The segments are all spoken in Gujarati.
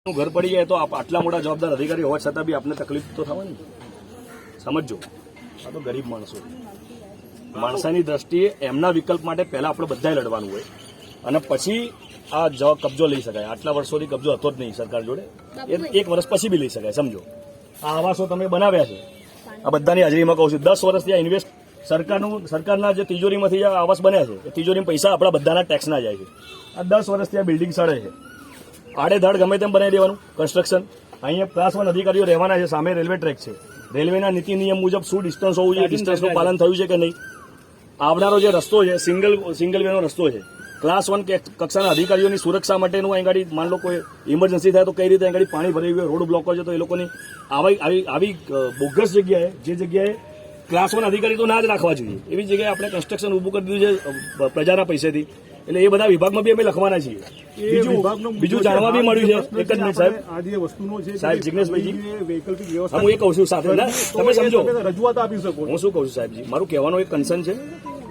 ઘર પડી જાય તો આટલા મોટા જવાબદાર અધિકારી હોવા છતાં બી આપને તકલીફ તો થવાની. સમજો, આ તો ગરીબ માણસો, માણસાની દ્રષ્ટિએ એમના વિકલ્પ માટે પહેલા આપણે બધાએ લડવાનું હોય અને પછી આ કબજો લઈ શકાય. આટલા વર્ષોથી કબજો હતો જ નહીં સરકાર જોડે, એક વર્ષ પછી બી લઈ શકાય. સમજો, આ આવાસો તમે બનાવ્યા છે, આ બધાની હાજરીમાં કહું છું, 10 વર્ષથી આ ઇન્વેસ્ટ સરકારના જે તિજોરીમાંથી આવાસ બન્યા છે એ તિજોરીમાં પૈસા આપણા બધાના ટેક્સના જાય છે. આ 10 વર્ષથી આ બિલ્ડિંગ સડે છે, આડેધડ ગમે તેમ બનાવી દેવાનું કન્સ્ટ્રક્શન. અહીંયા ક્લાસ 1 અધિકારીઓ રહેવાના છે, સામે રેલવે ટ્રેક છે, રેલવેના નીતિ નિયમ મુજબ શું ડિસ્ટન્સ હોવું જોઈએ, ડિસ્ટન્સનું પાલન થયું છે કે નહીં. આવનારો જે રસ્તો છે સિંગલ વેનો રસ્તો છે, ક્લાસ 1 કક્ષાના અધિકારીઓની સુરક્ષા માટેનું અહીં ગાડી માન લો કોઈ ઇમરજન્સી થાય તો કઈ રીતે અહીં ગાડી પાણી ભરાઈ ગયું, રોડ બ્લોક છે તો એ લોકોની આવી બોગસ જગ્યાએ, જે જગ્યાએ ક્લાસ 1 અધિકારી તો ના જ રાખવા જોઈએ એવી જગ્યાએ આપણે કન્સ્ટ્રક્શન ઊભું કરી દીધું છે પ્રજાના પૈસેથી. એટલે એ બધા વિભાગમાં બી અમે લખવાના છીએ. બીજું જાણવા બી મળ્યું છે, એક જ મિનિટ સાહેબ, સાહેબ જિગ્નેશભાઈજી, હું એ કહું છું સાથે તમે સમજો, રજૂઆત આપી શકો. હું શું કહું છું સાહેબજી, મારું કહેવાનો એક કન્સર્ન છે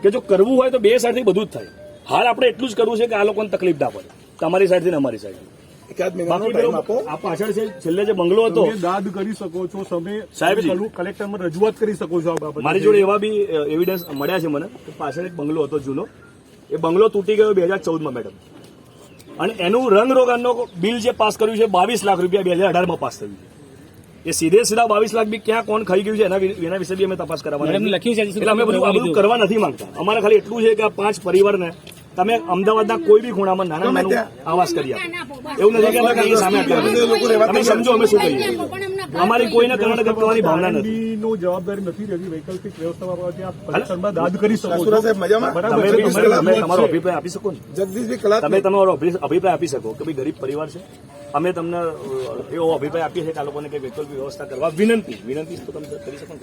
કે જો કરવું હોય તો બે સાઈડથી બધું જ થાય. હાલ આપણે એટલું જ કરવું છે કે આ લોકોને તકલીફ ના પડે, તમારી સાઈડથી ને અમારી સાઈડથી. આ પાછળ છે છેલ્લે જે બંગલો હતો, દાદ કરી શકો છો તમે સાહેબજી, કલેક્ટરમાં રજૂઆત કરી શકો છો. મારી જોડે એવા બી એવિડન્સ મળ્યા છે મને કે પાછળ એક બંગલો હતો જૂનો, એ બંગલો તૂટી ગયો 2014માં મેડમ, અને એનું રંગરોગાનનો બિલ જે પાસ કર્યું છે 22 લાખ રૂપિયા 2018માં પાસ થયું છે. એ સીધા 22 લાખ બી ક્યાં કોણ ખાઈ ગયું છે એના વિશે બી અમે તપાસ કરવાના. એટલે અમે બધું કરવા નથી માંગતા. અમારે ખાલી એટલું છે કે આ 5 પરિવારને તમે અમદાવાદના કોઈ બી ખૂણામાં નાના નાનું આવાસ કરી આપો. એવું નથી કે અમે કઈ સામે તમે સમજો અમે શું કહીએ. અમારી કોઈને કર્ણાટક કરવાની ભાવના નથી. જવાબદારી નથી રહેતી વૈકલ્પિક વ્યવસ્થા બાબતે દાદ કરી શકો છો. તમે તમારો અભિપ્રાય આપી શકો ને, તમે તમારો અભિપ્રાય આપી શકો કે ભાઈ ગરીબ પરિવાર છે, અમે તમને એવો અભિપ્રાય આપીએ છીએ કે આ લોકોને કઈ વૈકલ્પિક વ્યવસ્થા કરવા વિનંતી તો તમે કરી શકો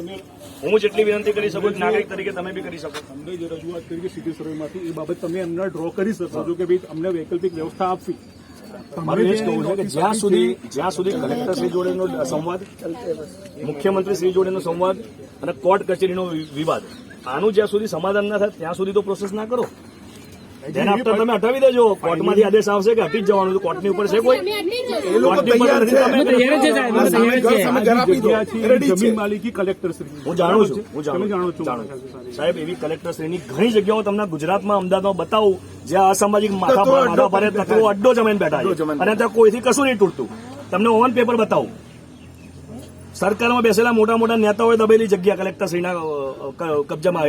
ને. હું જેટલી વિનંતી કરી શકું નાગરિક તરીકે તમે બી કરી શકો. અમને જે રજૂઆત કરી કે સિટી સર્વેમાંથી એ બાબત તમે એમને ડ્રો કરી શકો છો કે ભાઈ અમને વૈકલ્પિક વ્યવસ્થા આપવી. મારું એ જ કહું છે કે જ્યાં સુધી કલેક્ટર શ્રી જોડેનો સંવાદ, મુખ્યમંત્રી શ્રી જોડેનો સંવાદ અને કોર્ટ કચેરીનો વિવાદ, આનું જ્યાં સુધી સમાધાન ના થાય ત્યાં સુધી તો પ્રોસેસ ના કરો. તેના આફ્ટર તમે હટાવી દેજો. કોર્ટમાંથી આદેશ આવશે કે હટી જ જવાનું, કોર્ટની ઉપર છે કોઈ, જમીન માલિકી કલેક્ટર શ્રી, હું જાણું છું સાહેબ, એવી કલેક્ટર શ્રીની ઘણી જગ્યાઓ તમને ગુજરાતમાં અમદાવાદમાં બતાવું જ્યાં અસામાજિક માથા ભારે તત્વો અડ્ડો જમીન બેઠા છે અને ત્યાં કોઈથી કશું નહીં તૂટતું. તમને ઓન પેપર બતાવું. સરકારમાં બેસેલા મોટા મોટા નેતાઓએ દબેલી જગ્યા કલેક્ટર શ્રીના કબજામાં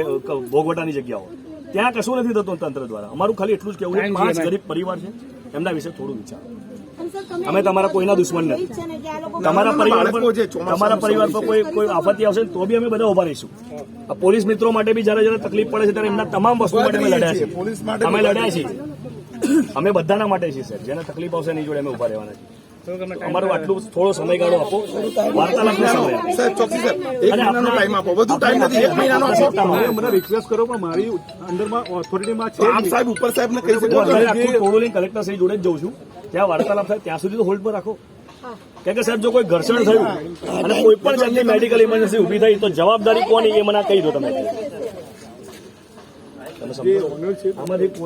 ભોગવટાની જગ્યાઓ, ત્યાં કશું નથી થતું તંત્ર દ્વારા. અમારું ખાલી એટલું જ કેવું છે, 5 ગરીબ પરિવાર છે એમના વિશે થોડું વિચારો. અમે તમારા કોઈના દુશ્મન નથી. તમારા પરિવાર પર કોઈ આપત્તિ આવશે તો બી અમે બધા ઉભા રહીશું. આ પોલીસ મિત્રો માટે બી જયારે તકલીફ પડે છે ત્યારે એમના તમામ વસ્તુ માટે અમે લડ્યા છીએ. અમે બધાના માટે છીએ સર, જેને તકલીફ આવશે એની જોડે અમે ઉભા રહેવાના છીએ. અમારો આટલું થોડો સમયગાળો આપો, વાર્તાલાપનો સમય આપો. મને રિક્વેસ્ટ કરો પણ મારી અંડરમાં ઓથોરિટીમાં છે સાહેબ, ઉપર સાહેબને કહી શકો. થોડું લઈને કલેક્ટર શ્રી જોડે જ જઉં છું, ત્યાં વાર્તાલાપ થાય ત્યાં સુધી તો હોલ્ડ પર રાખો. કેમ કે સાહેબ જો કોઈ ઘર્ષણ થયું અને કોઈ પણ જાતની મેડિકલ ઇમરજન્સી ઉભી થઈ તો જવાબદારી કોની એ મને કહી દો તમે.